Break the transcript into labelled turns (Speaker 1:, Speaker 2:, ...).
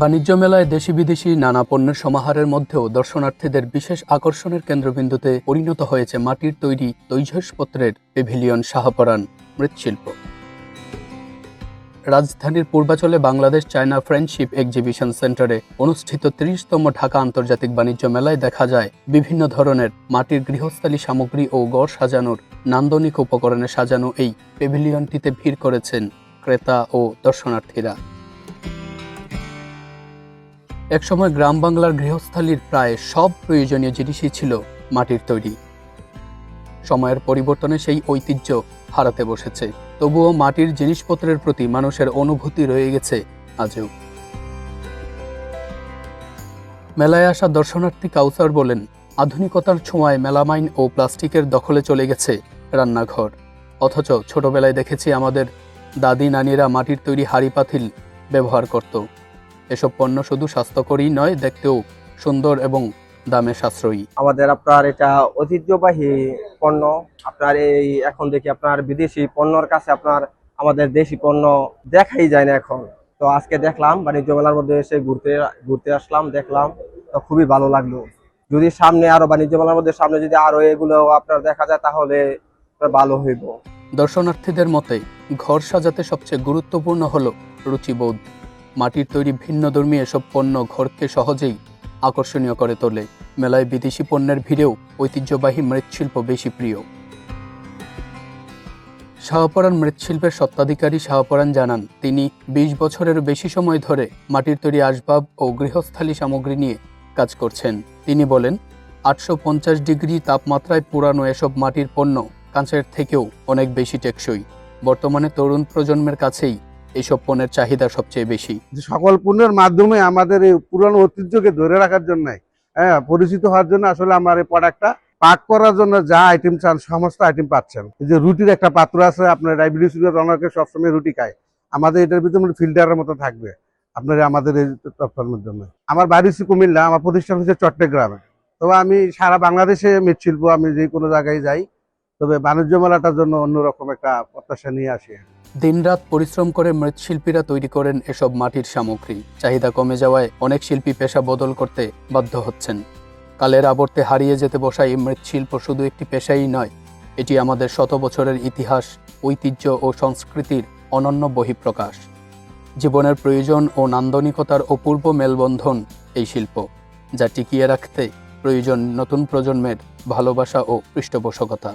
Speaker 1: বাণিজ্য মেলায় দেশি বিদেশি নানা পণ্যের সমাহারের মধ্যেও দর্শনার্থীদের বিশেষ আকর্ষণের কেন্দ্রবিন্দুতে পরিণত হয়েছে মাটির তৈরি তৈজসপত্রের পেভিলিয়ন শাহপরান মৃৎশিল্প। রাজধানীর পূর্বাচলে বাংলাদেশ চায়না ফ্রেন্ডশিপ এক্সিবিশন সেন্টারে অনুষ্ঠিত ৩০তম ঢাকা আন্তর্জাতিক বাণিজ্য মেলায় দেখা যায় বিভিন্ন ধরনের মাটির গৃহস্থালী সামগ্রী ও গড় সাজানোর নান্দনিক উপকরণে সাজানো এই পেভিলিয়নটিতে ভিড় করেছেন ক্রেতা ও দর্শনার্থীরা। একসময় গ্রাম বাংলার গৃহস্থালীর প্রায় সব প্রয়োজনীয় জিনিসই ছিল মাটির তৈরি। সময়ের পরিবর্তনে সেই ঐতিহ্য হারাতে বসেছে, তবুও মাটির জিনিসপত্রের প্রতি মানুষের অনুভূতি রয়ে গেছে আজও। মেলায় আসা দর্শনার্থী কাউসার বলেন, আধুনিকতার ছোঁয়ায় মেলামাইন ও প্লাস্টিকের দখলে চলে গেছে রান্নাঘর, অথচ ছোটবেলায় দেখেছি আমাদের দাদি নানিরা মাটির তৈরি হাঁড়ি পাতিল ব্যবহার করত। এসব পণ্য শুধু স্বাস্থ্যকরই নয়, দেখতেও সুন্দর এবং দামে সাশ্রয়ী।
Speaker 2: আমাদের আপনার এটা ঐতিহ্যবাহী পণ্য। আপনার এই এখন দেখি আপনার বিদেশি পণ্যর কাছে আপনার আমাদের দেশি পণ্য দেখাই যায় না এখন। তো আজকে দেখলাম বাণিজ্য মেলার মধ্যে এসে ঘুরতে আসলাম, দেখলাম, তো খুবই ভালো লাগলো। যদি সামনে আরো বাণিজ্য মেলার মধ্যে সামনে যদি আরো এগুলো আপনার দেখা যায় তাহলে ভালো হইব।
Speaker 1: দর্শনার্থীদের মতে ঘর সাজাতে সবচেয়ে গুরুত্বপূর্ণ হলো রুচিবোধ। মাটির তৈরি ভিন্নধর্মী এসব পণ্য ঘরকে সহজেই আকর্ষণীয় করে তোলে। মেলায় বিদেশি পণ্যের ভিড়েও ঐতিহ্যবাহী মৃৎশিল্প বেশি প্রিয়। শাহপরান মৃৎশিল্পের স্বত্বাধিকারী শাহপরান জানান, তিনি ২০ বছরেরও বেশি সময় ধরে মাটির তৈরি আসবাব ও গৃহস্থালী সামগ্রী নিয়ে কাজ করছেন। তিনি বলেন, ৮৫০ ডিগ্রি তাপমাত্রায় পুরানো এসব মাটির পণ্য কাঁচের থেকেও অনেক বেশি টেকসই। বর্তমানে তরুণ প্রজন্মের কাছেই এইসব পণ্যের চাহিদা সবচেয়ে বেশি।
Speaker 3: সকল পণ্যের মাধ্যমে আমাদের এই পুরানো ঐতিহ্যকে ধরে রাখার জন্য, পরিচিত হওয়ার জন্য আসলে আমার এই প্রোডাক্টটা পাক করার জন্য যা আইটেম চান সমস্ত আইটেম পাচ্ছেন। এই যে রুটির একটা পাত্র আছে, আপনার ডায়াবেটিস অনেকে সবসময় রুটি খায়, আমাদের এটার ভিতরে ফিল্টারের মতো থাকবে আপনার আমাদের এই তথ্যের জন্য। আমার বাড়ি হচ্ছে কুমিল্লা, আমার প্রতিষ্ঠান হচ্ছে চট্টগ্রামে। তবে আমি সারা বাংলাদেশে মৃৎশিল্প আমি যে কোনো জায়গায় যাই, তবে বাণিজ্য মেলাটার জন্য অন্যরকম একটা প্রত্যাশা নিয়ে আসি।
Speaker 1: দিনরাত পরিশ্রম করে মৃৎশিল্পীরা তৈরি করেন এসব মাটির সামগ্রী। চাহিদা কমে যাওয়ায় অনেক শিল্পী পেশা বদল করতে বাধ্য হচ্ছেন। কালের আবর্তে হারিয়ে যেতে বসা এই মৃৎশিল্প শুধু একটি পেশাই নয়, এটি আমাদের শত বছরের ইতিহাস, ঐতিহ্য ও সংস্কৃতির অনন্য বহিঃপ্রকাশ। জীবনের প্রয়োজন ও নান্দনিকতার অপূর্ব মেলবন্ধন এই শিল্প, যা টিকিয়ে রাখতে প্রয়োজন নতুন প্রজন্মের ভালোবাসা ও পৃষ্ঠপোষকতা।